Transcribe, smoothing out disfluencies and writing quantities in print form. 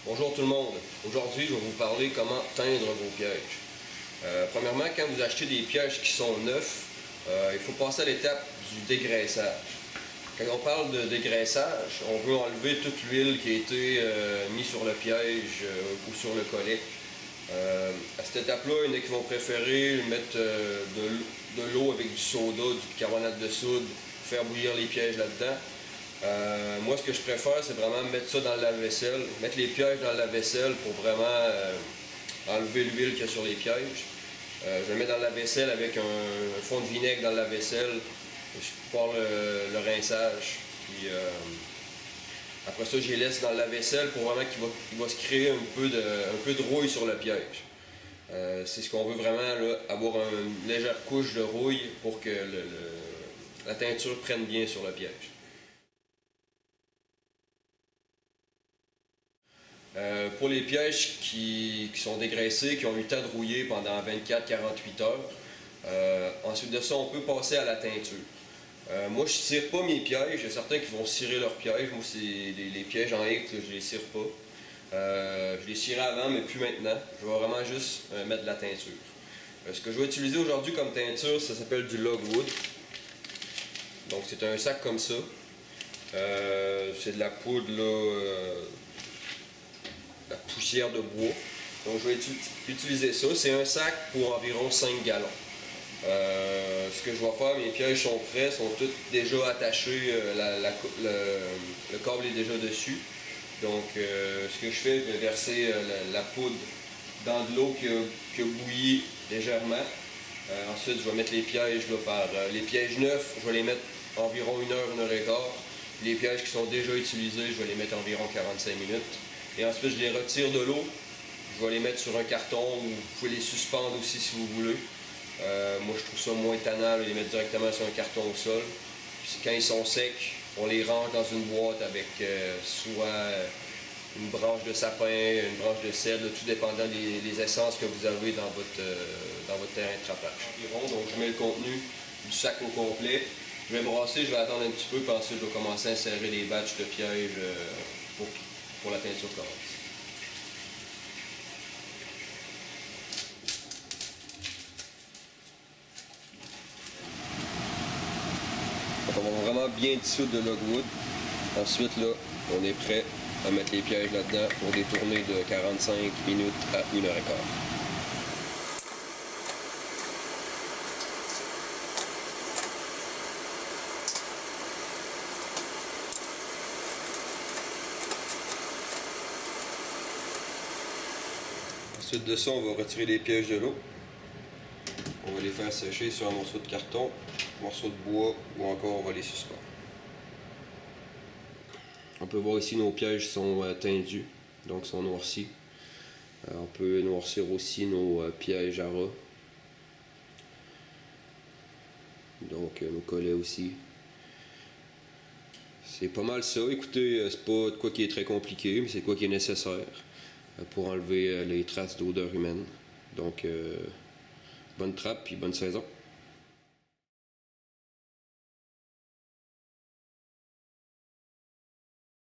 Bonjour tout le monde. Aujourd'hui, je vais vous parler comment teindre vos pièges. Premièrement, quand vous achetez des pièges qui sont neufs, il faut passer à l'étape du dégraissage. Quand on parle de dégraissage, on veut enlever toute l'huile qui a été mise sur le piège ou sur le collet. À cette étape-là, il y en a qui vont préférer mettre de l'eau avec du soda, du carbonate de soude, faire bouillir les pièges là-dedans. Moi, ce que je préfère, c'est vraiment mettre ça dans le lave-vaisselle, mettre les pièges dans le lave-vaisselle pour vraiment enlever l'huile qu'il y a sur les pièges. Je le mets dans le lave-vaisselle avec un fond de vinaigre dans le lave-vaisselle, je pars le rinçage. Puis, après ça, je les laisse dans le lave-vaisselle pour vraiment qu'il va se créer un peu de rouille sur le piège. C'est ce qu'on veut vraiment, là, avoir une légère couche de rouille pour que la teinture prenne bien sur le piège. Pour les pièges qui sont dégraissés, qui ont eu le temps de rouiller pendant 24-48 heures, ensuite de ça, on peut passer à la teinture. Moi, je ne cire pas mes pièges. Il y a certains qui vont cirer leurs pièges. Moi, c'est les pièges en X, je ne les cire pas. Je les cirais avant, mais plus maintenant. Je vais vraiment juste mettre de la teinture. Ce que je vais utiliser aujourd'hui comme teinture, ça s'appelle du logwood. Donc, c'est un sac comme ça. C'est de la poudre, là, la poussière de bois. Donc, je vais utiliser ça. C'est un sac pour environ 5 gallons. Ce que je vais faire, mes pièges sont prêts, sont tous déjà attachés, le câble est déjà dessus. Donc ce que je fais, je vais verser la poudre dans de l'eau qui a bouilli légèrement. Ensuite, je vais mettre les pièges là, les pièges neufs, je vais les mettre environ 1 heure, 1 heure et quart. Les pièges qui sont déjà utilisés, je vais les mettre environ 45 minutes. Et ensuite, je les retire de l'eau. Je vais les mettre sur un carton ou vous pouvez les suspendre aussi si vous voulez. Moi, je trouve ça moins tannant de les mettre directement sur un carton au sol. Puis, quand ils sont secs, on les range dans une boîte avec soit une branche de sapin, une branche de cèdre, tout dépendant des essences que vous avez dans votre terrain de trapage. Donc, je mets le contenu du sac au complet. Je vais brasser, je vais attendre un petit peu, puis ensuite, je vais commencer à insérer les batchs de pièges pour la teinture commence. On va vraiment bien dissoudre le logwood. Ensuite, là, on est prêt à mettre les pièges là-dedans pour des tournées de 45 minutes à 1 heure et quart. Ensuite de ça, on va retirer les pièges de l'eau. On va les faire sécher sur un morceau de carton, un morceau de bois ou encore on va les suspendre. On peut voir ici nos pièges sont tendus, donc sont noircis. On peut noircir aussi nos pièges à ras. Donc nos collets aussi. C'est pas mal ça. Écoutez, c'est pas de quoi qui est très compliqué, mais c'est quoi qui est nécessaire pour enlever les traces d'odeur humaine. Donc bonne trappe et bonne saison.